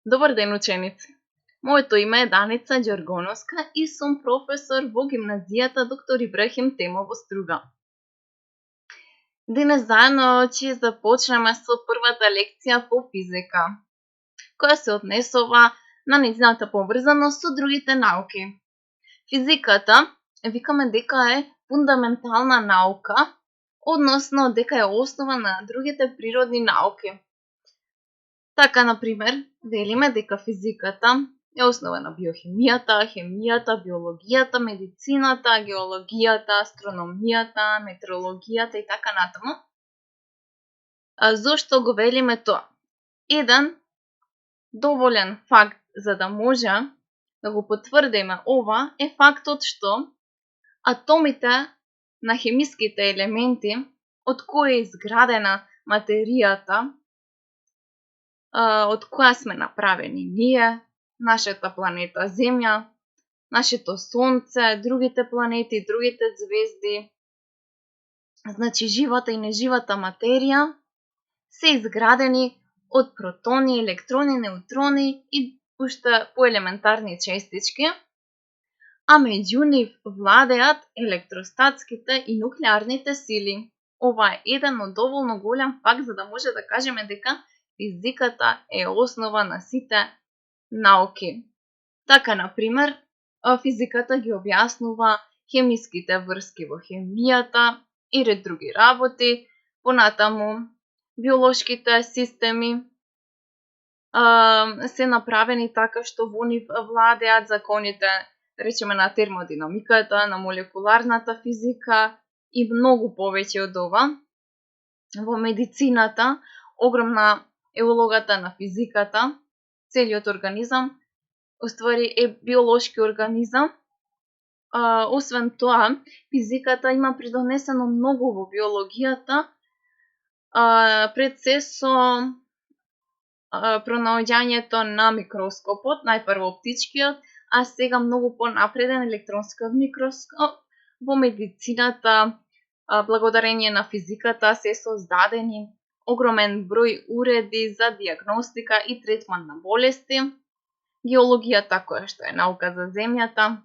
Добар ден, ученици! Моето име е Даница Ѓоргоновска и сум професор во гимназијата Доктор Ибрахим Тема во Струга. Денес заедно ќе започнеме со првата лекција по физика, која се однесува на нејзината поврзаност со другите науки. Физиката викаме дека е фундаментална наука, односно дека е основа на другите природни науки. Така, например, велиме дека физиката е основа на биохемијата, хемијата, биологијата, медицината, геологијата, астрономијата, метеорологијата и така натаму. Зошто го велиме тоа? Еден доволен факт за да може да го потврдиме ова е фактот што атомите на хемиските елементи од кои е изградена материјата, од која сме направени ние, нашата планета Земја, нашето Сонце, другите планети, другите звезди, значи живата и неживата материја, се изградени од протони, електрони, неутрони и уште поелементарни честички, а меѓу нив владеат електростатските и нуклеарните сили. Ова е еден од доволно голем факт за да може да кажеме дека физиката е основа на сите науки. Така, например, физиката ги објаснува хемиските врски во хемијата и ред други работи, понатаму биолошките системи се направени така што во нив владеат законите, речеме, на термодинамиката, на молекуларната физика и многу повеќе од ова. Во медицината огромна е улогата на физиката. Целиот организам уствари е биолошки организам. Освен тоа, физиката има придонесено многу во биологијата, пред се со пронаоѓањето на микроскопот, најпрво оптичкиот, а сега многу понапреден електронскиот микроскоп. Во медицината, благодарение на физиката, се создадени огромен број уреди за дијагностика и третман на болести. Геологијата, која што е наука за земјата,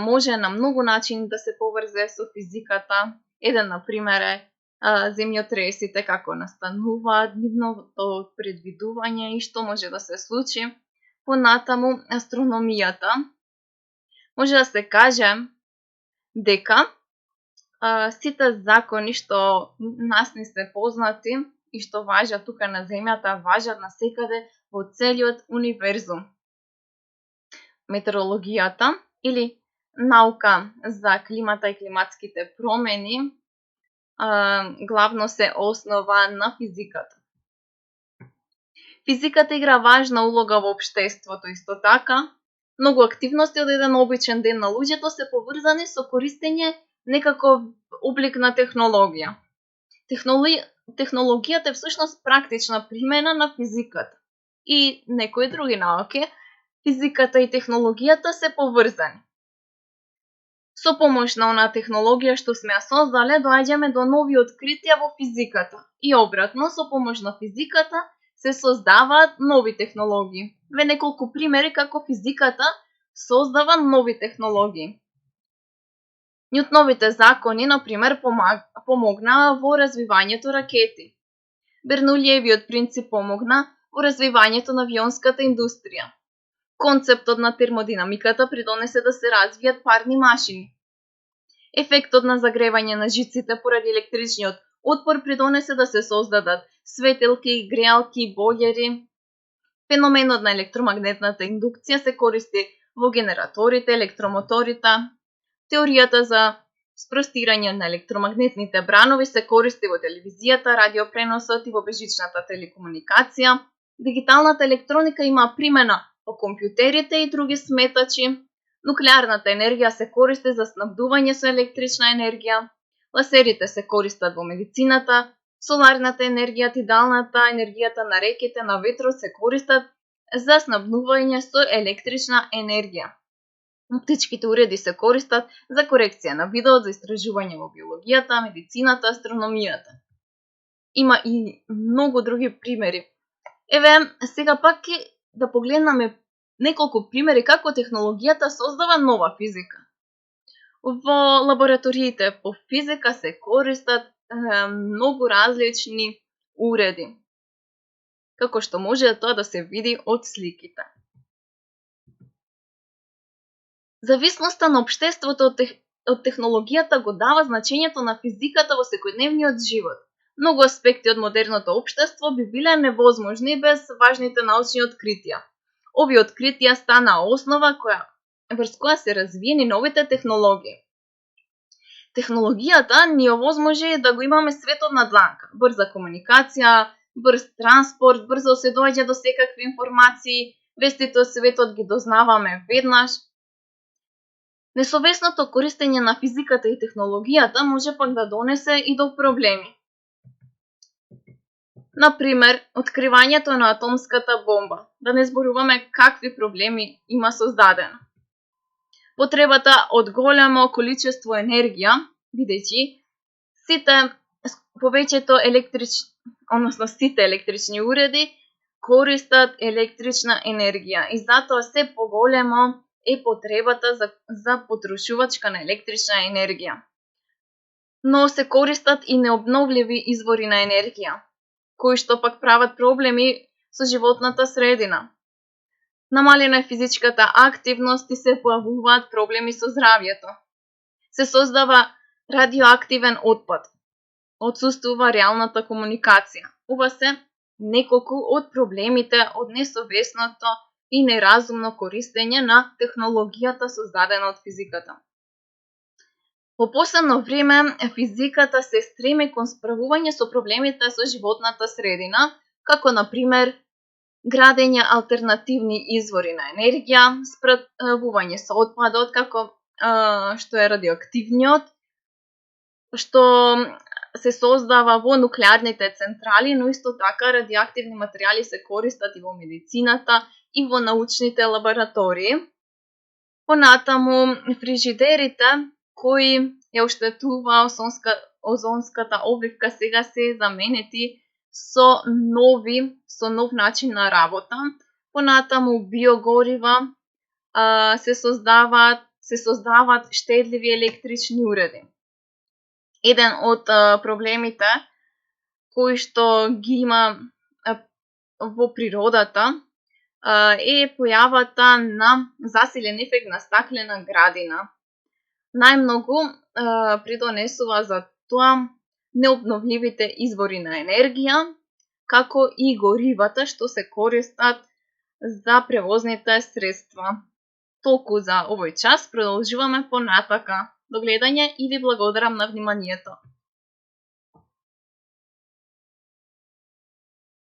може на многу начини да се поврзе со физиката. Еден, например, е земјотресите, како настануваат, нивното предвидување и што може да се случи. Понатаму, астрономијата. Може да се каже дека сите закони што нас не се познати и што важат тука на Земјата, важат насекаде во целиот универзум. Метеорологијата или наука за климата и климатските промени главно се основа на физиката. Физиката игра важна улога во општеството, исто така. Многу активности од еден обичен ден на луѓето се поврзани со користење некаков облик на технологија. Технологијата е всушност практична примена на физиката и некои други науки. Физиката и технологијата се поврзани. Со помош на онаа технологија што сме ја создале, доаѓаме до нови откритија во физиката. И обратно, со помош на физиката се создаваат нови технологии. Ве неколку примери како физиката создава нови технологии. Њутновите закони, например, помогнаа во развивањето ракети. Бернулиевиот принцип помогна во развивањето на авионската индустрија. Концептот на термодинамиката придонесе да се развијат парни машини. Ефектот на загревање на жиците поради електричниот отпор придонесе да се создадат светилки, греалки, бојлери. Феноменот на електромагнетната индукција се користи во генераторите, електромоторите. Теоријата за спростирање на електромагнетните бранови се користи во телевизијата, радиопреносот и во бежичната телекомуникација. Дигиталната електроника има примена во компјутерите и други сметачи. Нуклеарната енергија се користи за снабдување со електрична енергија. Лазерите се користат во медицината. Соларната енергија, тидалната, енергијата на реките, на ветрот се користат за снабдување со електрична енергија. Оптичките уреди се користат за корекција на видеот, за истражување во биологијата, медицината, астрономијата. Има и многу други примери. Еве, сега пак да погледнеме неколку примери како технологијата создава нова физика. Во лабораториите по физика се користат многу различни уреди, како што може тоа да се види од сликите. Зависноста на општеството од технологијата го дава значењето на физиката во секојдневниот живот. Многу аспекти од модерното општество би биле невозможни без важните научни откритија. Овие откритија стана основа врз која се развиени новите технологии. Технологијата ни овозможи да го имаме светот на дланка, брза комуникација, брз транспорт, брзо се доаѓа до секакви информации, вестите од светот ги дознаваме веднаш. Несовесното користење на физиката и технологијата може пак да донесе и до проблеми. Например, откривањето на атомската бомба. Да не зборуваме какви проблеми има создадено. Потребата од големо количество енергија, бидејќи сите електрични уреди користат електрична енергија и затоа се поголемо е потребата за потрошувачка на електрична енергија. Но се користат и необновливи извори на енергија, кои што пак прават проблеми со животната средина. Намалена е физичката активност и се појавуваат проблеми со здравјето. Се создава радиоактивен отпад. Отсуствува реалната комуникација. Ова се неколку од проблемите од несовесното и неразумно користење на технологијата создадена од физиката. Во последно време, физиката се стреми кон справување со проблемите со животната средина, како например градење алтернативни извори на енергија, справување со отпадот, како што е радиоактивниот, што се создава во нуклеарните централи, но исто така радиоактивни материјали се користат и во медицината и во научните лаборатории. Понатаму, фрижидерите кои ја оштетува озонската обвивка сега се заменети со нов начин на работа. Понатаму биогорива се создаваат штедливи електрични уреди. Еден од проблемите кои што ги има во природата е појавата на засилен ефект на стаклена градина. Најмногу придонесува за тоа необновливите извори на енергија, како и горивата што се користат за превозните средства. Толку за овој час, продолжуваме понатака. До гледање и ви благодарам на вниманието.